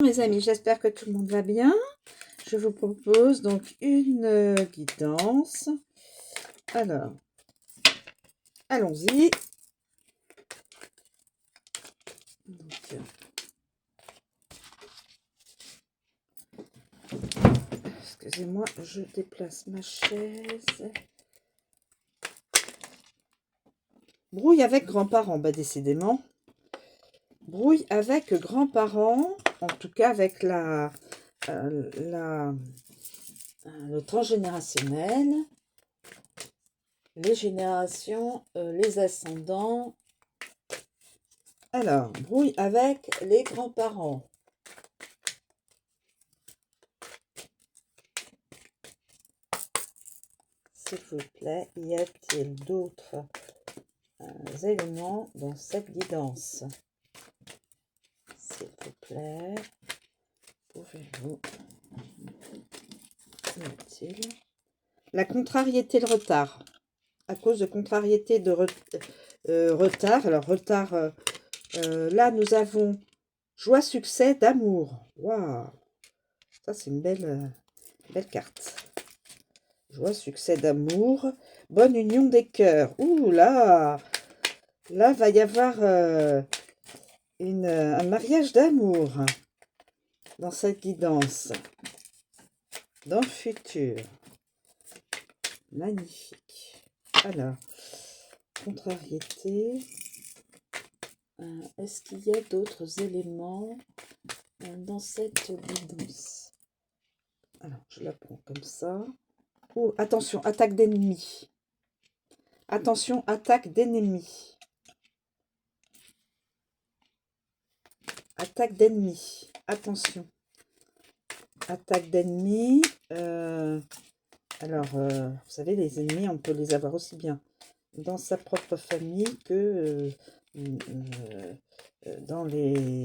Mes amis, j'espère que tout le monde va bien. Je vous propose donc une guidance. Alors, allons-y. Excusez-moi, je déplace ma chaise. Brouille avec grands-parents, bah décidément. Brouille avec grands-parents, en tout cas avec le transgénérationnel, les générations, les ascendants. Alors, brouille avec les grands-parents. S'il vous plaît, y a-t-il d'autres éléments dans cette guidance? S'il vous plaît, pouvez-vous... Y a-t-il la contrariété, le retard. À cause de contrariété de retard. Alors, retard, là, nous avons joie, succès, d'amour. Waouh! Ça, c'est une belle carte. Joie, succès, d'amour. Bonne union des cœurs. Ouh là! Là, va y avoir un mariage d'amour dans cette guidance. Dans le futur. Magnifique. Alors, contrariété. Est-ce qu'il y a d'autres éléments dans cette guidance? Alors, je la prends comme ça. Oh, attention, attaque d'ennemis. Attention, attaque d'ennemis. Attaque d'ennemis. Attention. Attaque d'ennemis. Alors, vous savez, les ennemis, on peut les avoir aussi bien dans sa propre famille que dans les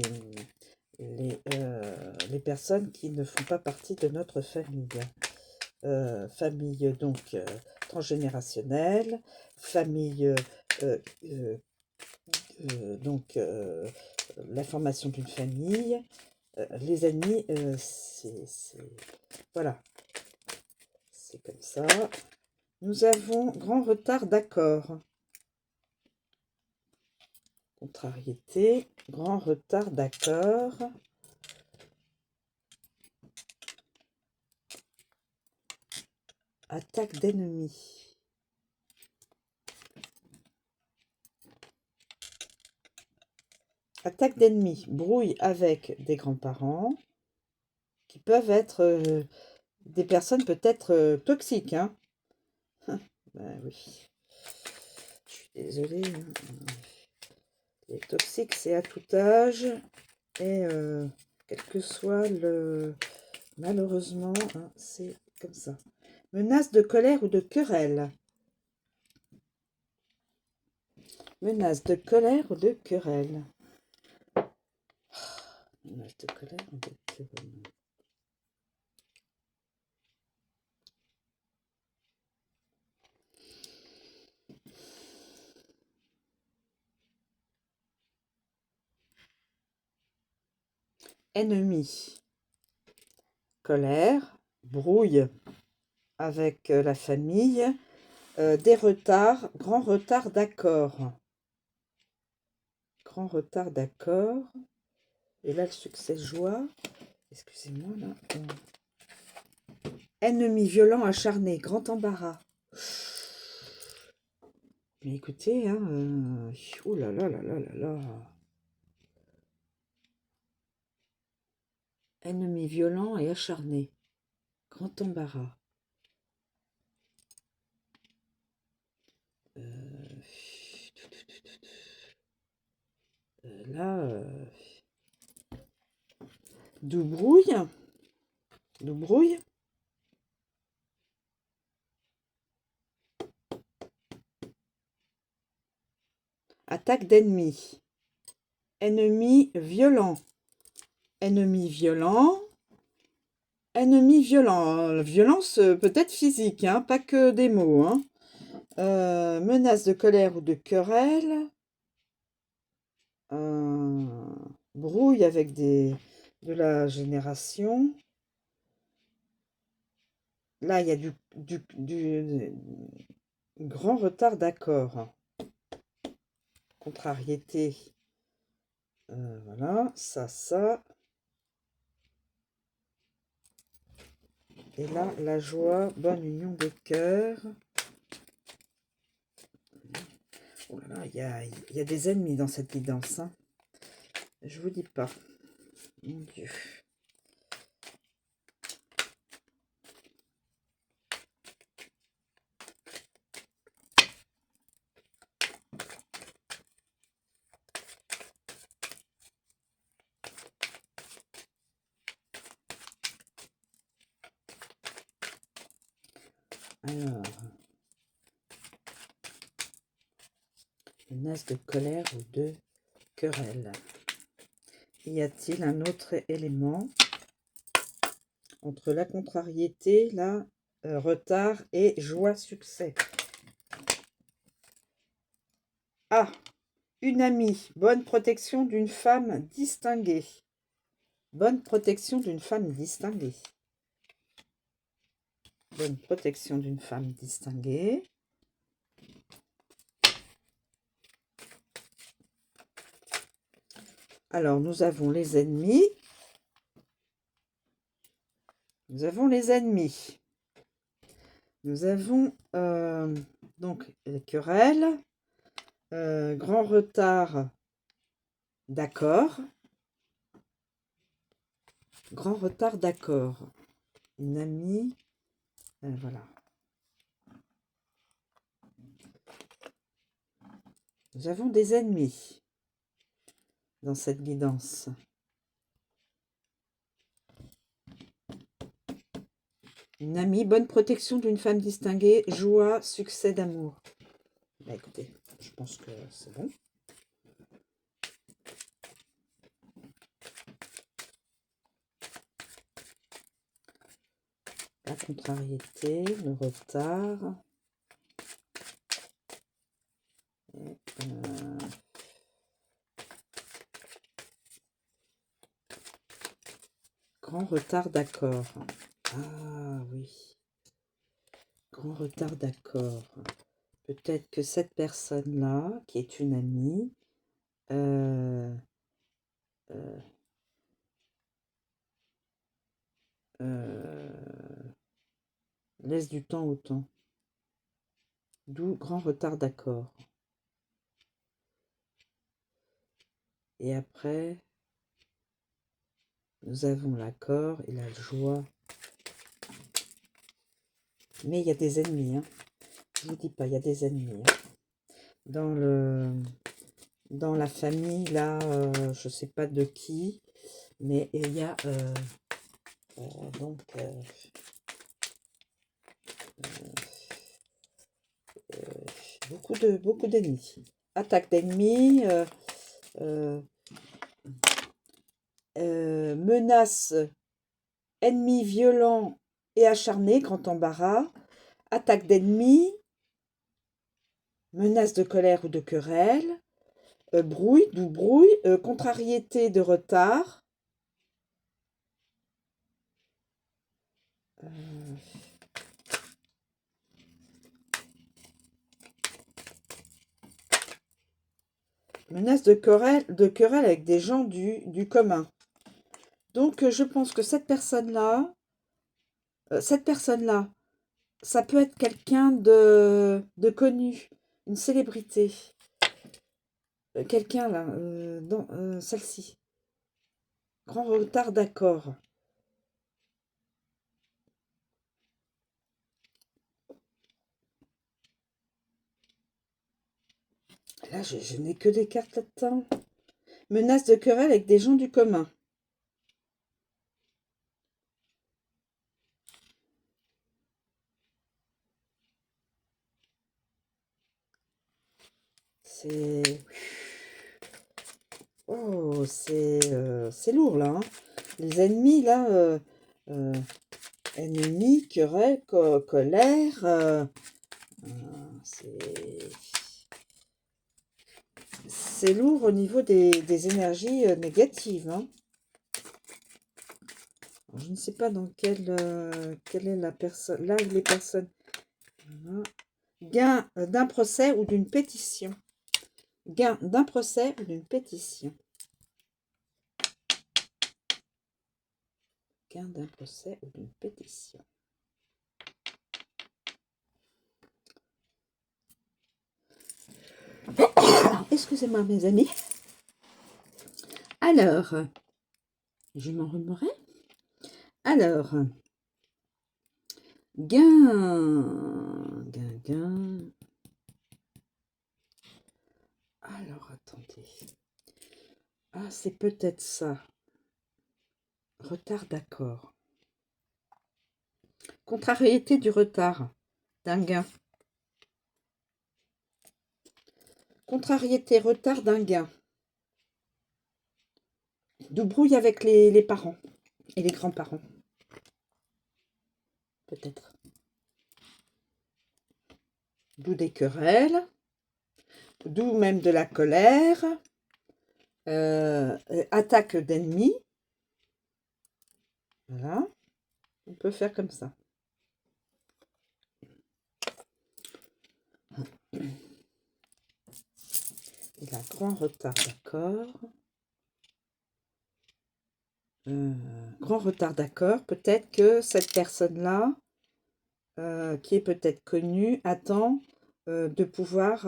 personnes qui ne font pas partie de notre famille. Famille donc transgénérationnelle, famille donc la formation d'une famille, les amis, voilà, c'est comme ça. Nous avons grand retard d'accord. Contrariété, grand retard d'accord. Attaque d'ennemis. Attaque d'ennemis, brouille avec des grands-parents qui peuvent être des personnes peut-être toxiques. Hein. Ben oui. Je suis désolée. Hein. Les toxiques, c'est à tout âge. Et quel que soit le... Malheureusement, hein, c'est comme ça. Menace de colère ou de querelle. Menace de colère ou de querelle. Menace de colère ou de querelle. Ennemi. Colère. Brouille avec la famille. Des retards. Grand retard d'accord. Grand retard d'accord. Et là, le succès joie. Excusez-moi, là. Ennemi violent acharné. Grand embarras. Mais écoutez, hein, oh là là là là là là. Ennemi violent et acharné. Grand embarras. Là, Doubrouille. Doubrouille. Attaque d'ennemis. Ennemi violent. Ennemi violent. Ennemi violent. Violence peut-être physique, hein, pas que des mots. Hein. Menace de colère ou de querelle. Brouille avec des de la génération. Là, il y a du grand retard d'accord. Contrariété. Voilà, ça. Et là, la joie, bonne union des cœurs. Oh là là, il y a des ennemis dans cette guidance. Hein. Je vous dis pas. Mon Dieu. Alors, une as de colère ou de querelle. Y a-t-il un autre élément entre la contrariété, la retard et joie, succès? Ah, une amie, bonne protection d'une femme distinguée. Bonne protection d'une femme distinguée. Bonne protection d'une femme distinguée. Alors, nous avons les ennemis. Nous avons les ennemis. Nous avons donc les querelles. Grand retard d'accord. Grand retard d'accord. Une amie. Voilà. Nous avons des ennemis dans cette guidance. Une amie, bonne protection d'une femme distinguée, joie, succès d'amour. Bah écoutez, je pense que c'est bon. La contrariété, le retard. Et, grand retard d'accord. Ah oui. Grand retard d'accord. Peut-être que cette personne-là, qui est une amie, euh, laisse du temps au temps. D'où grand retard d'accord. Et après, nous avons l'accord et la joie. Mais il y a des ennemis. Hein. Je ne vous dis pas, il y a des ennemis. Hein. Dans la famille, là, je ne sais pas de qui, mais il y a donc beaucoup d'ennemis. Attaque d'ennemis, menace, ennemis violents et acharnés, grand embarras, attaque d'ennemis, menace de colère ou de querelle, brouille, d'où brouille, contrariété de retard, menace de querelle avec des gens du commun. Donc, je pense que cette personne-là, ça peut être quelqu'un de connu, une célébrité. Quelqu'un, là, dans celle-ci. Grand retard d'accord. Là, je n'ai que des cartes là-dedans. Menace de querelle avec des gens du commun. C'est... Oh, c'est lourd, là. Hein. Les ennemis, là... ennemis, querelle, colère... c'est lourd au niveau des énergies négatives. Hein. Je ne sais pas dans quelle est la personne. Là, les personnes. Voilà. Gain d'un procès ou d'une pétition. Gain d'un procès ou d'une pétition. Gain d'un procès ou d'une pétition. Excusez-moi, mes amis. Alors, je m'en remerai. Alors, gain. Alors, attendez. Ah, c'est peut-être ça. Retard d'accord. Contrariété du retard d'un gain. Contrariété, retard d'un gain. De brouille avec les parents et les grands-parents. Peut-être. D'où des querelles. D'où même de la colère. Attaque d'ennemis. Voilà. On peut faire comme ça. Il a grand retard, d'accord. Grand retard, d'accord. Peut-être que cette personne-là, qui est peut-être connue, attend de pouvoir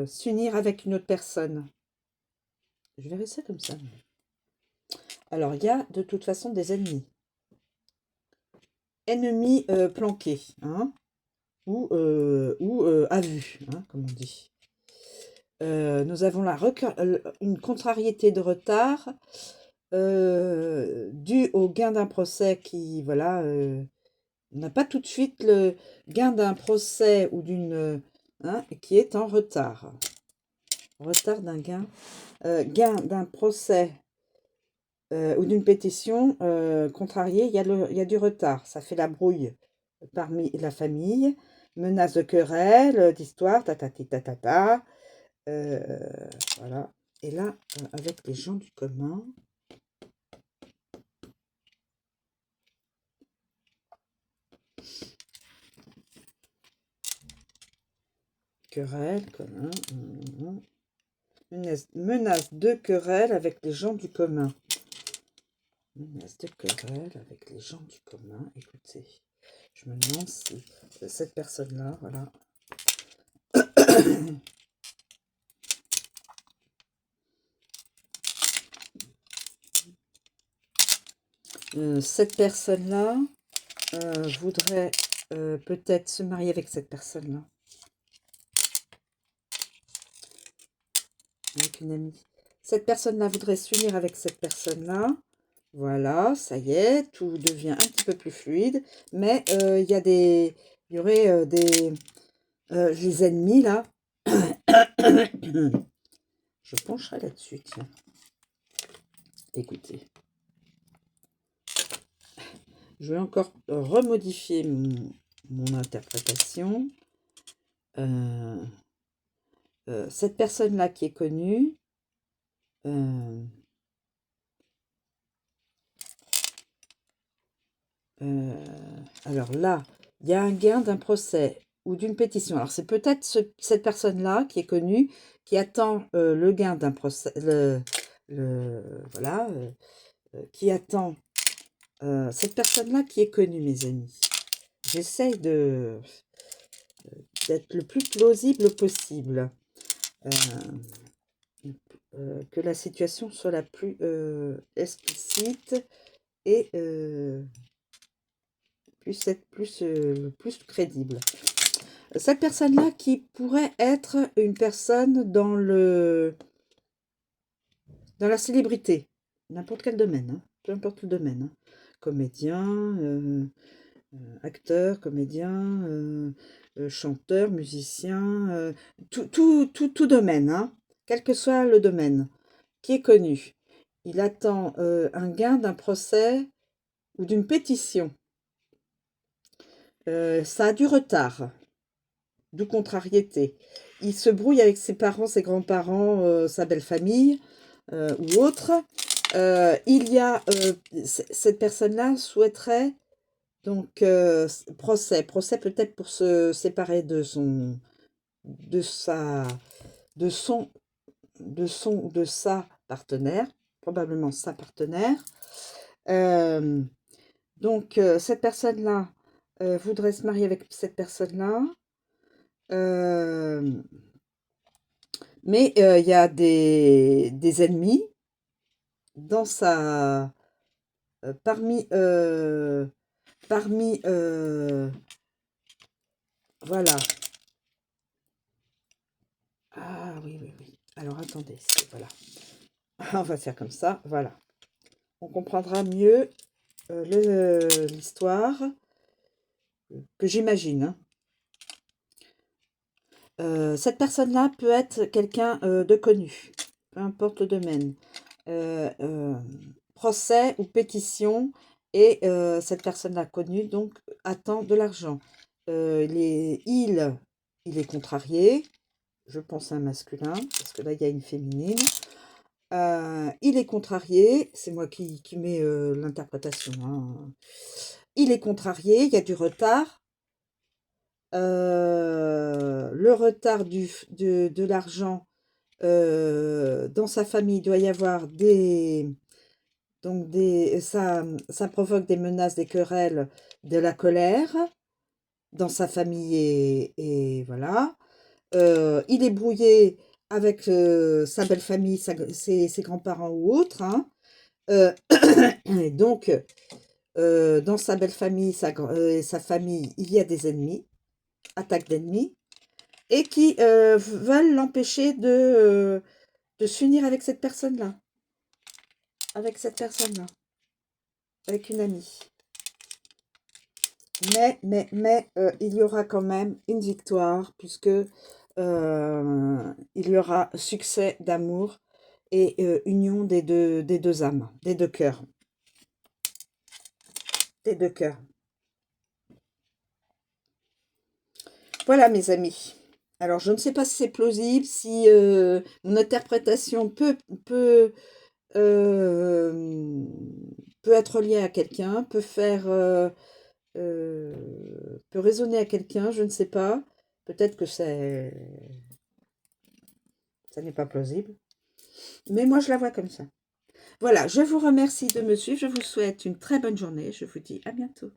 s'unir avec une autre personne. Je verrai ça comme ça. Alors, il y a de toute façon des ennemis. Ennemis planqués, hein, ou à vue, hein, comme on dit. Nous avons là une contrariété de retard due au gain d'un procès qui, voilà, on n'a pas tout de suite le gain d'un procès ou d'une, hein, qui est en retard. Retard d'un gain. Gain d'un procès ou d'une pétition contrariée, il y a du retard. Ça fait la brouille parmi la famille. Menace de querelle, d'histoire, ta. Voilà. Et là, avec les gens du commun. Querelle, commun. Menace de querelle avec les gens du commun. Menace de querelle avec les gens du commun. Écoutez, je me demande si cette personne-là, voilà. Cette personne-là voudrait peut-être se marier avec cette personne-là. Avec une amie. Cette personne-là voudrait s'unir avec cette personne-là. Voilà, ça y est, tout devient un petit peu plus fluide. Mais il y aurait les ennemis, là. Je pencherai là-dessus, tiens. Écoutez. Je vais encore remodifier mon interprétation. Cette personne-là qui est connue, alors là, il y a un gain d'un procès ou d'une pétition. Alors c'est peut-être cette personne-là qui est connue, qui attend le gain d'un procès, voilà, qui attend cette personne-là qui est connue, mes amis. J'essaye d'être le plus plausible possible. Que la situation soit la plus explicite et puisse être plus crédible. Cette personne-là qui pourrait être une personne dans la célébrité, n'importe quel domaine, hein, peu importe le domaine, hein. Comédien, acteur, comédien, chanteur, musicien, tout domaine, hein, quel que soit le domaine, qui est connu. Il attend un gain d'un procès ou d'une pétition. Ça a du retard, d'où contrariété. Il se brouille avec ses parents, ses grands-parents, sa belle famille ou autre. Il y a cette personne-là souhaiterait donc procès peut-être pour se séparer de de sa de son de sa partenaire, probablement sa partenaire. Euh, donc cette personne-là voudrait se marier avec cette personne-là. Euh, mais il y a des ennemis dans sa parmi voilà. Ah oui, oui, oui. Alors attendez, voilà. On va faire comme ça, voilà. On comprendra mieux l'histoire que j'imagine, hein. Cette personne-là peut être quelqu'un de connu, peu importe le domaine. Euh, euh, Procès ou pétition, et cette personne-là connue, donc, attend de l'argent. Il est contrarié, je pense à un masculin, parce que là, il y a une féminine. Il est contrarié, c'est moi qui mets l'interprétation, hein. Il est contrarié, il y a du retard. Le retard de l'argent dans sa famille, il doit y avoir ça provoque des menaces, des querelles, de la colère dans sa famille, et voilà. Il est brouillé avec sa belle famille, ses grands-parents ou autres, hein. Euh, et donc, dans sa belle famille, sa famille, il y a des ennemis, attaques d'ennemis, et qui veulent l'empêcher de s'unir avec cette personne-là, avec cette personne-là, avec une amie. Mais il y aura quand même une victoire, puisque il y aura succès d'amour et union des deux âmes, des deux cœurs, des deux cœurs. Voilà, mes amis. Alors, je ne sais pas si c'est plausible, si mon interprétation euh, peut être liée à quelqu'un, euh, peut résonner à quelqu'un, je ne sais pas. Peut-être que ça n'est pas plausible. Mais moi, je la vois comme ça. Voilà, je vous remercie de me suivre. Je vous souhaite une très bonne journée. Je vous dis à bientôt.